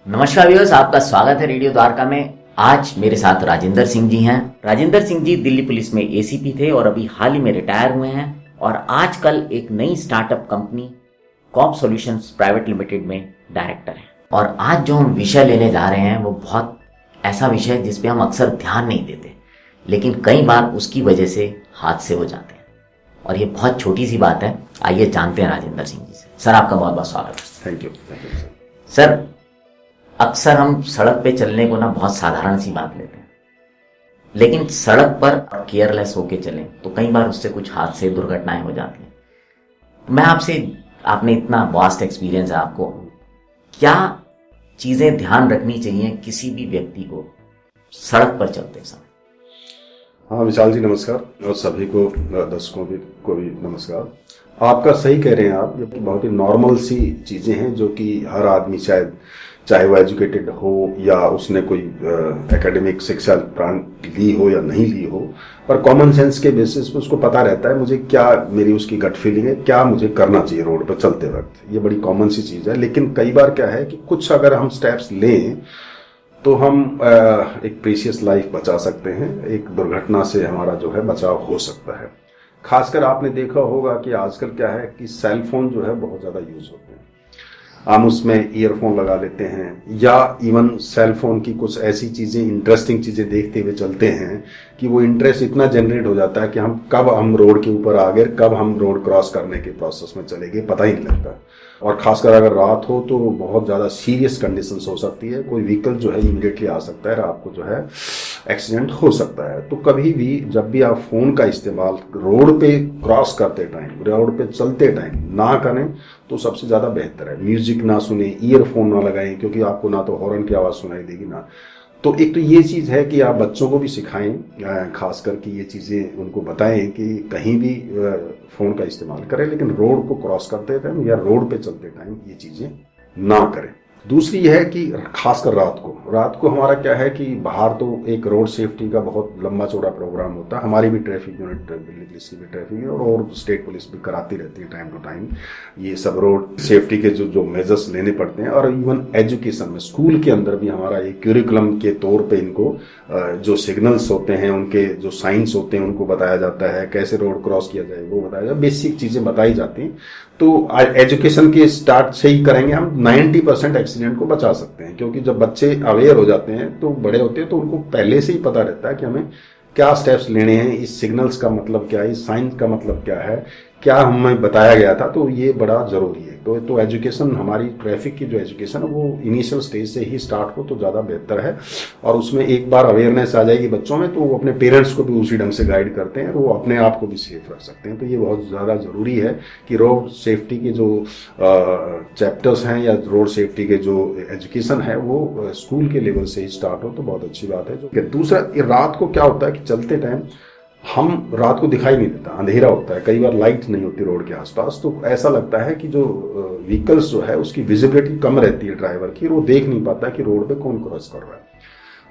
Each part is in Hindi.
नमस्कार व्यूअर्स, आपका स्वागत है रेडियो द्वारका में। आज मेरे साथ राजेंद्र सिंह जी हैं। राजेंद्र सिंह जी दिल्ली पुलिस में एसीपी थे और अभी हाल ही में रिटायर हुए हैं और आजकल एक नई startup company cop solutions private limited में डायरेक्टर हैं। और आज जो हम विषय लेने जा रहे हैं वो बहुत ऐसा विषय है जिस पे हम अक्सर ध्यान नहीं देते, लेकिन कई बार उसकी वजह से हादसे हो जाते हैं और ये बहुत छोटी सी बात है। आइए जानते हैं राजेंद्र सिंह जी से। सर, आपका बहुत बहुत स्वागत है। थैंक यू सर, अक्सर हम सड़क पे चलने को ना बहुत साधारण सी बात लेते हैं, लेकिन सड़क पर केयरलेस होके चलें तो कई बार उससे कुछ हादसे दुर्घटनाएं हो जाती हैं। मैं आपसे, आपने इतना वास्ट एक्सपीरियंस है आपको, क्या चीजें ध्यान रखनी चाहिए किसी भी व्यक्ति को सड़क पर चलते समय? हाँ विशाल जी, नमस्कार। और सभी को, दर्शकों को भी नमस्कार। आपका सही कह रहे हैं आप, ये बहुत ही नॉर्मल सी चीजें हैं जो कि हर आदमी, शायद चाहे वो एजुकेटेड हो या उसने कोई एकेडमिक शिक्षा ली हो या नहीं ली हो, पर कॉमन सेंस के बेसिस पे उसको पता रहता है मुझे क्या, मेरी उसकी गट फीलिंग है, क्या मुझे करना चाहिए रोड पर चलते वक्त। ये बड़ी कॉमन सी चीज है। लेकिन कई बार क्या है कि कुछ अगर हम स्टेप्स लें तो हम एक प्रीशियस लाइफ बचा सकते हैं, एक दुर्घटना से हमारा जो है बचाव हो सकता है। खासकर आपने देखा होगा कि आजकल क्या है कि सेल फोन जो है बहुत ज्यादा यूज होते हैं। हम उसमें ईयरफोन लगा लेते हैं या इवन सेल फोन की कुछ ऐसी चीजें, इंटरेस्टिंग चीजें देखते हुए चलते हैं कि वो इंटरेस्ट इतना जनरेट हो जाता है कि कब हम रोड के ऊपर आ गए, कब हम रोड क्रॉस करने के प्रोसेस में चले गए, पता ही नहीं लगता। और खासकर अगर रात हो तो बहुत ज्यादा सीरियस कंडीशंस हो सकती है। कोई व्हीकल जो है इमीडिएटली आ सकता है, आपको जो है एक्सीडेंट हो सकता है। तो कभी भी जब भी आप फोन का इस्तेमाल रोड पे क्रॉस करते टाइम, रोड पे चलते टाइम ना करें तो सबसे ज्यादा बेहतर है। म्यूजिक ना सुने, ईयरफोन ना लगाएं, क्योंकि आपको ना तो हॉर्न की आवाज सुनाई देगी ना। तो एक तो ये चीज है कि आप बच्चों को भी सिखाएं, खास करके ये चीजें उनको बताएं कि कहीं भी फोन का इस्तेमाल करें, लेकिन रोड को क्रॉस करते टाइम या रोड पे चलते टाइम ये चीजें ना करें। दूसरी है कि खासकर रात को हमारा क्या है कि बाहर तो एक रोड सेफ्टी का बहुत लंबा चौड़ा प्रोग्राम होता है। हमारी भी ट्रैफिक यूनिट, दिल्ली पुलिस की भी ट्रैफिक यूनिट और स्टेट पुलिस भी कराती रहती है टाइम टू टाइम ये सब रोड सेफ्टी के जो मेजर्स लेने पड़ते हैं। और इवन एजुकेशन में, स्कूल के अंदर भी हमारा एक क्यूरिकुलम के तौर पे इनको जो सिग्नल्स होते हैं, उनके जो साइंस होते हैं, उनको बताया जाता है, कैसे रोड क्रॉस किया जाए वो बताया जाए, बेसिक चीजें बताई जाती हैं। तो एजुकेशन के स्टार्ट से ही करेंगे हम 90% एक्सीडेंट को बचा सकते हैं। क्योंकि जब बच्चे अवेयर हो जाते हैं तो बड़े होते हैं तो उनको पहले से ही पता रहता है कि हमें क्या स्टेप्स लेने हैं, इस सिग्नल्स का मतलब क्या है, इस साइंस का मतलब क्या है, क्या हमें बताया गया था। तो ये बड़ा जरूरी है। तो एजुकेशन, हमारी ट्रैफिक की जो एजुकेशन है वो इनिशियल स्टेज से ही स्टार्ट हो तो ज्यादा बेहतर है। और उसमें एक बार अवेयरनेस आ जाएगी बच्चों में तो वो अपने पेरेंट्स को भी उसी ढंग से गाइड करते हैं, वो अपने आप को भी सेफ रख सकते हैं। तो ये बहुत ज्यादा जरूरी है कि रोड सेफ्टी के जो चैप्टर्स हैं या रोड सेफ्टी के जो एजुकेशन है वो स्कूल के लेवल से ही स्टार्ट हो तो बहुत अच्छी बात है। दूसरा, रात को क्या होता है कि चलते टाइम हम, रात को दिखाई नहीं देता, अंधेरा होता है, कई बार लाइट नहीं होती रोड के आसपास, तो ऐसा लगता है कि जो व्हीकल्स जो है उसकी विजिबिलिटी कम रहती है ड्राइवर की, वो देख नहीं पाता कि रोड पे कौन क्रॉस कर रहा है।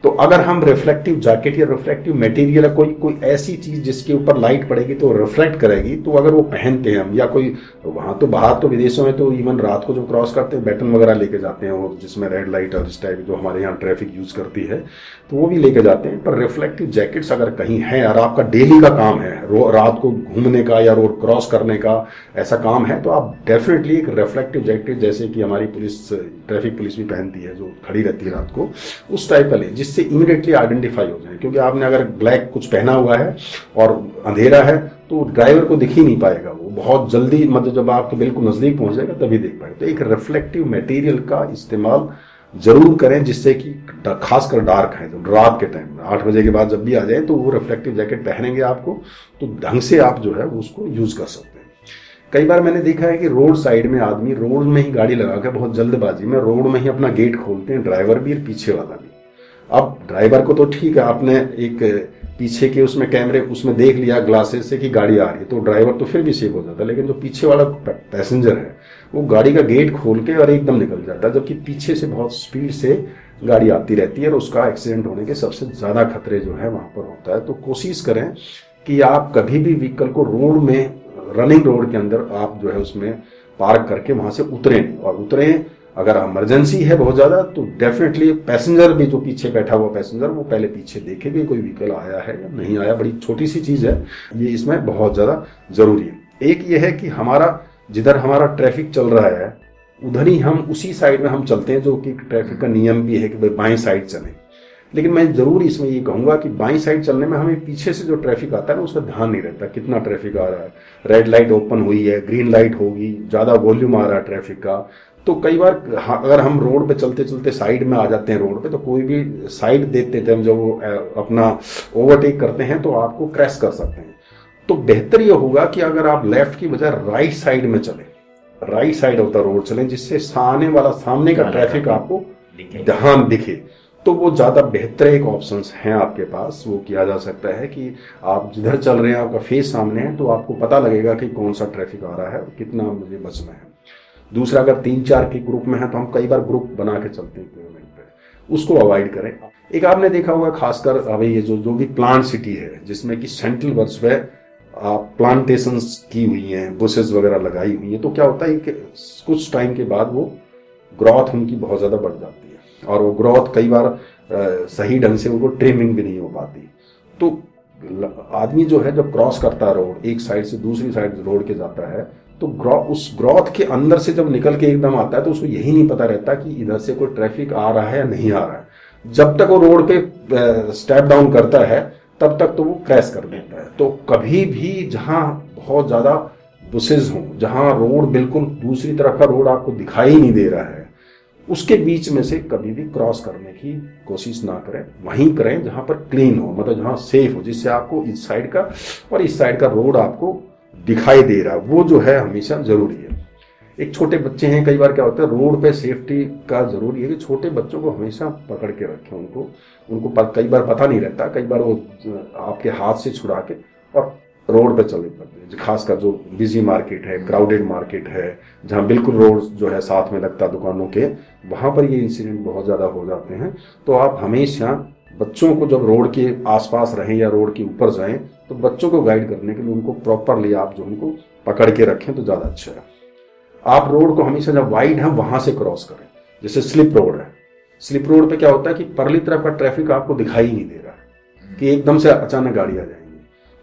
तो अगर हम रिफ्लेक्टिव जैकेट या रिफ्लेक्टिव मटेरियल, कोई ऐसी चीज जिसके ऊपर लाइट पड़ेगी तो रिफ्लेक्ट करेगी, तो अगर वो पहनते हैं हम, या कोई वहां तो बाहर तो विदेशों में तो इवन रात को जो क्रॉस करते हैं बैटन वगैरह लेके जाते हैं, वो जिसमें रेड लाइट और इस टाइप जो हमारे यहाँ ट्रैफिक यूज करती है तो वो भी लेके जाते हैं। पर रिफ्लेक्टिव जैकेट्स अगर कहीं है और आपका डेली का काम है रात को घूमने का या रोड क्रॉस करने का ऐसा काम है, तो आप डेफिनेटली एक रिफ्लेक्टिव जैकेट, जैसे कि हमारी पुलिस, ट्रैफिक पुलिस भी पहनती है, जो खड़ी रहती है रात को, उस टाइप का लें जिससे इमीडिएटली आइडेंटिफाई हो जाए। क्योंकि आपने अगर ब्लैक कुछ पहना हुआ है और अंधेरा है तो ड्राइवर को दिख ही नहीं पाएगा, वो बहुत जल्दी, मतलब जब आपके बिल्कुल नजदीक पहुंच जाएगा तभी देख पाएगा। तो एक रिफ्लेक्टिव मटेरियल का इस्तेमाल जरूर करें, जिससे कि खासकर डार्क है, जब रात के टाइम 8 बजे के बाद जब भी आ जाए तो वो रिफ्लेक्टिव जैकेट पहनेंगे आपको, तो ढंग से आप जो है उसको यूज कर सकते हैं। कई बार मैंने देखा है कि रोड साइड में आदमी रोड में ही गाड़ी लगा के बहुत जल्दबाजी में रोड में ही अपना गेट खोलते हैं, ड्राइवर भी और पीछे वाला भी। अब ड्राइवर को तो ठीक है, आपने एक पीछे के उसमें कैमरे उसमें देख लिया ग्लासेस से कि गाड़ी आ रही है, तो ड्राइवर तो फिर भी सेफ हो जाता है। लेकिन जो पीछे वाला पैसेंजर है वो गाड़ी का गेट खोल के और एकदम निकल जाता है, जबकि पीछे से बहुत स्पीड से गाड़ी आती रहती है और उसका एक्सीडेंट होने के सबसे ज्यादा खतरे जो है वहां पर होता है। तो कोशिश करें कि आप कभी भी व्हीकल को रोड में, रनिंग रोड के अंदर आप जो है उसमें पार्क करके वहां से उतरें, और उतरें अगर इमरजेंसी है बहुत ज़्यादा तो डेफिनेटली पैसेंजर भी, जो पीछे बैठा हुआ पैसेंजर, वो पहले पीछे देखे भी कोई व्हीकल आया है या नहीं आया। बड़ी छोटी सी चीज़ है ये, इसमें बहुत ज़्यादा ज़रूरी है। एक ये है कि जिधर हमारा ट्रैफिक चल रहा है उधर ही हम उसी साइड में हम चलते हैं, जो कि ट्रैफिक का नियम भी है कि भाई बाएं साइड चलें। लेकिन मैं जरूर इसमें ये कहूंगा कि बाईं साइड चलने में हमें पीछे से जो ट्रैफिक आता है ना, उसका ध्यान नहीं रहता कितना ट्रैफिक आ रहा है। रेड लाइट ओपन हुई है, ग्रीन लाइट होगी, ज्यादा वॉल्यूम आ रहा है ट्रैफिक का, तो कई बार अगर हम रोड पे चलते चलते साइड में आ जाते हैं रोड पे, तो कोई भी साइड देते थे हम, जब वो अपना ओवरटेक करते हैं तो आपको क्रैश कर सकते हैं। तो बेहतर ये होगा कि अगर आप लेफ्ट की बजाय राइट साइड में चलें, right side of the road चलें, जिससे सामने का ट्रैफिक आपको ध्यान दिखे, तो वो ज्यादा बेहतर एक ऑप्शंस हैं आपके पास। वो किया जा सकता है कि आप जिधर चल रहे हैं आपका फेस सामने है, तो आपको पता लगेगा कि कौन सा ट्रैफिक आ रहा है और कितना मुझे बचना है। दूसरा, अगर 3-4 के ग्रुप में है तो हम कई बार ग्रुप बना के चलते हैं पेमेंट पे, उसको अवॉइड करें। एक आपने देखा होगा खासकर अभी ये जो भी प्लांट सिटी है, जिसमें कि सेंट्रल वर्ड्स पे प्लांटेशंस की हुई हैं, बुशेस वगैरह लगाई हुई हैं, तो क्या होता है कि कुछ टाइम के बाद वो ग्रोथ उनकी बहुत ज्यादा बढ़ जाती है, और वो ग्रोथ कई बार सही ढंग से उनको ट्रिमिंग भी नहीं हो पाती। तो आदमी जो है जब क्रॉस करता है रोड, एक साइड से दूसरी साइड रोड के जाता है, तो उस ग्रोथ के अंदर से जब निकल के एकदम आता है तो उसको यही नहीं पता रहता कि इधर से कोई ट्रैफिक आ रहा है या नहीं आ रहा है। जब तक वो रोड पे स्टेप डाउन करता है तब तक तो वो क्रैश कर देता है। तो कभी भी जहां बहुत ज्यादा बुशेस हों, जहां रोड बिल्कुल दूसरी तरफ का रोड आपको दिखाई नहीं दे रहा है, उसके बीच में से कभी भी क्रॉस करने की कोशिश ना करें। वहीं करें जहां पर क्लीन हो, मतलब जहां सेफ हो, जिससे आपको इस साइड का और इस साइड का रोड आपको दिखाई दे रहा है, वो जो है हमेशा जरूरी है। एक छोटे बच्चे हैं, कई बार क्या होता है रोड पे सेफ्टी का जरूरी है कि छोटे बच्चों को हमेशा पकड़ के रखें। उनको कई बार पता नहीं रहता, कई बार वो आपके हाथ से छुड़ा के और रोड पे चले पड़ते हैं। खासकर जो बिजी मार्केट है, क्राउडेड मार्केट है, जहाँ बिल्कुल रोड जो है साथ में लगता दुकानों के, वहां पर ये इंसिडेंट बहुत ज्यादा हो जाते हैं। तो आप हमेशा बच्चों को जब रोड के आसपास रहें या रोड के ऊपर जाएं, तो बच्चों को गाइड करने के लिए उनको प्रॉपरली आप जो उनको पकड़ के रखें तो ज्यादा अच्छा है। आप रोड को हमेशा जब वाइड है वहां से क्रॉस करें। जैसे स्लिप रोड है, स्लिप रोड पे क्या होता है कि परली तरफ का ट्रैफिक आपको दिखाई नहीं दे रहा कि एकदम से अचानक गाड़ी आ जाएगी।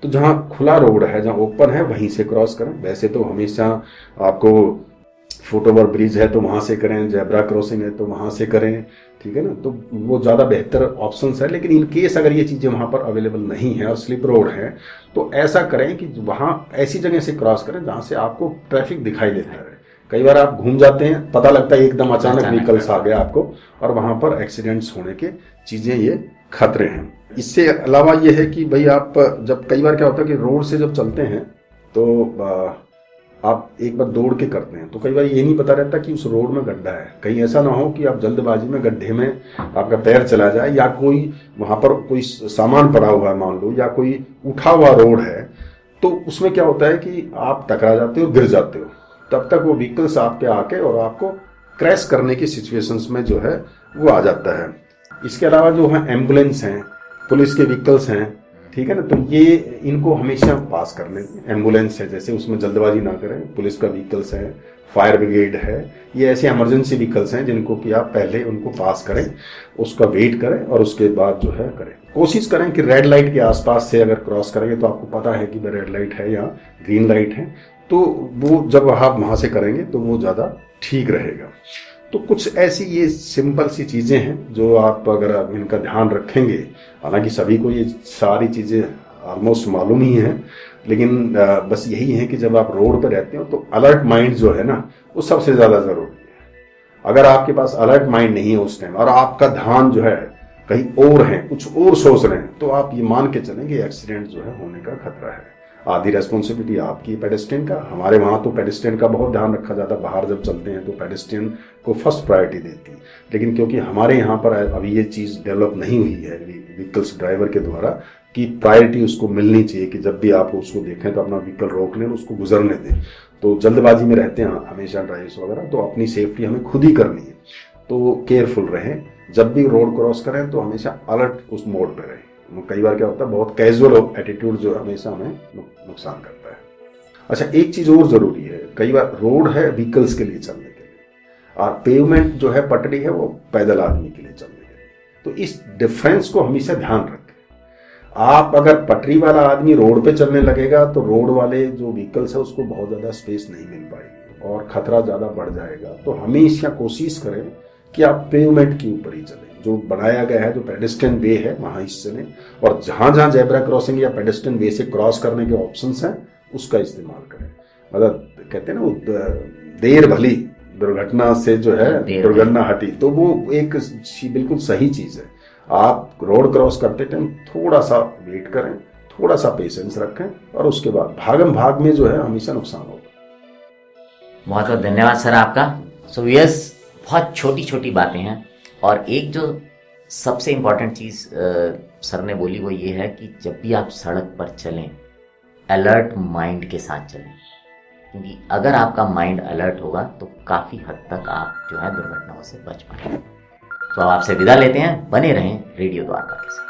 तो जहां खुला रोड है, जहां ओपन है, वहीं से क्रॉस करें। वैसे तो हमेशा आपको फुट ओवर ब्रिज है तो वहां से करें, जेब्रा क्रॉसिंग है तो वहां से करें, ठीक है ना, तो वो ज्यादा बेहतर ऑप्शन है। लेकिन इन केस अगर ये चीजें वहां पर अवेलेबल नहीं है और स्लिप रोड है, तो ऐसा करें कि वहां ऐसी जगह से क्रॉस करें जहां से आपको ट्रैफिक दिखाई देता है। कई बार आप घूम जाते हैं, पता लगता है एकदम अचानक व्हीकल्स आ गया आपको, और वहां पर एक्सीडेंट्स होने के चीजें ये खतरे हैं। इससे अलावा ये है कि भाई आप जब कई बार क्या होता है कि रोड से जब चलते हैं तो आप एक बार दौड़ के करते हैं, तो कई बार ये नहीं पता रहता कि उस रोड में गड्ढा है। कहीं ऐसा ना हो कि आप जल्दबाजी में गड्ढे में आपका पैर चला जाए, या कोई वहां पर कोई सामान पड़ा हुआ है मान लो, या कोई उठा हुआ रोड है, तो उसमें क्या होता है कि आप टकरा जाते हो, गिर जाते हो। तब तक वो व्हीकल्स आपके आके और आपको क्रैश करने की सिचुएशंस में जो है वो आ जाता है। इसके अलावा जो है एम्बुलेंस हैं, पुलिस के व्हीकल्स हैं, ठीक है ना, तो ये इनको हमेशा पास करने। एम्बुलेंस है जैसे, उसमें जल्दबाजी ना करें। पुलिस का व्हीकल्स है, फायर ब्रिगेड है, ये ऐसे इमरजेंसी व्हीकल्स हैं जिनको कि आप पहले उनको पास करें, उसका वेट करें और उसके बाद जो है करें। कोशिश करें कि रेड लाइट के आसपास से अगर क्रॉस करेंगे तो आपको पता है कि रेड लाइट है या ग्रीन लाइट है, तो वो जब आप वहां से करेंगे तो वो ज्यादा ठीक रहेगा। तो कुछ ऐसी ये सिंपल सी चीजें हैं जो आप अगर इनका ध्यान रखेंगे, हालांकि सभी को ये सारी चीजें ऑलमोस्ट मालूम ही है, लेकिन बस यही है कि जब आप रोड पर रहते हो तो अलर्ट माइंड जो है ना, वो सबसे ज्यादा जरूरी है। अगर आपके पास अलर्ट माइंड नहीं है उस टाइम और आपका ध्यान जो है कहीं और है, कुछ और सोच रहे हैं, तो आप ये मान के चलें कि एक्सीडेंट जो है होने का खतरा है। आधी रेस्पॉन्सिबिलिटी आपकी पेडेस्ट्रियन का। हमारे वहां तो पेडेस्ट्रियन का बहुत ध्यान रखा जाता है, बाहर जब चलते हैं तो पेडेस्ट्रियन को फर्स्ट प्रायोरिटी देती है। लेकिन क्योंकि हमारे यहाँ पर अभी ये चीज डेवलप नहीं हुई है व्हीकल्स ड्राइवर के द्वारा कि प्रायोरिटी उसको मिलनी चाहिए कि जब भी आप उसको देखें तो अपना व्हीकल रोक लें, उसको गुजरने दें। तो जल्दबाजी में रहते हैं हमेशा ड्राइवर्स वगैरह, तो अपनी सेफ्टी हमें खुद ही करनी है। तो केयरफुल रहें, जब भी रोड क्रॉस करें तो हमेशा अलर्ट उस मोड पर रहें। कई बार क्या होता है बहुत कैजुअल एटीट्यूड जो हमेशा हमें नुकसान करता है। अच्छा, एक चीज और जरूरी है, कई बार रोड है व्हीकल्स के लिए चलने के लिए। और पेवमेंट जो है पटरी है वो पैदल आदमी के लिए चलने के लिए। तो इस डिफरेंस को हमेशा ध्यान रखें। आप अगर पटरी वाला आदमी रोड पे चलने लगेगा तो रोड वाले जो व्हीकल्स है उसको बहुत ज्यादा स्पेस नहीं मिल पाएगी और खतरा ज्यादा बढ़ जाएगा। तो हमेशा कोशिश करें कि आप पेवमेंट के ऊपर ही चलें। जो बनाया गया है, जो पेडेस्ट्रियन वे है वहां इस चलें, और जहां जहां जेब्रा क्रॉसिंग या पेडेस्ट्रियन वे से क्रॉस करने के ऑप्शंस हैं उसका इस्तेमाल करें। मतलब कहते हैं ना वो देर भली दुर्घटना से जो है दुर्घटना हटी, तो वो एक बिल्कुल सही चीज है। आप रोड क्रॉस करते टाइम थोड़ा सा वेट करें, थोड़ा सा पेशेंस रखें, और उसके बाद भागम भाग में जो है हमेशा नुकसान होगा। बहुत बहुत धन्यवाद सर आपका। सो यस, बहुत छोटी छोटी बातें हैं, और एक जो सबसे इम्पोर्टेंट चीज़ सर ने बोली वो ये है कि जब भी आप सड़क पर चलें अलर्ट माइंड के साथ चलें, क्योंकि अगर आपका माइंड अलर्ट होगा तो काफ़ी हद तक आप जो है दुर्घटनाओं से बच पाएंगे। तो अब आपसे विदा लेते हैं, बने रहें रेडियो द्वारका के साथ।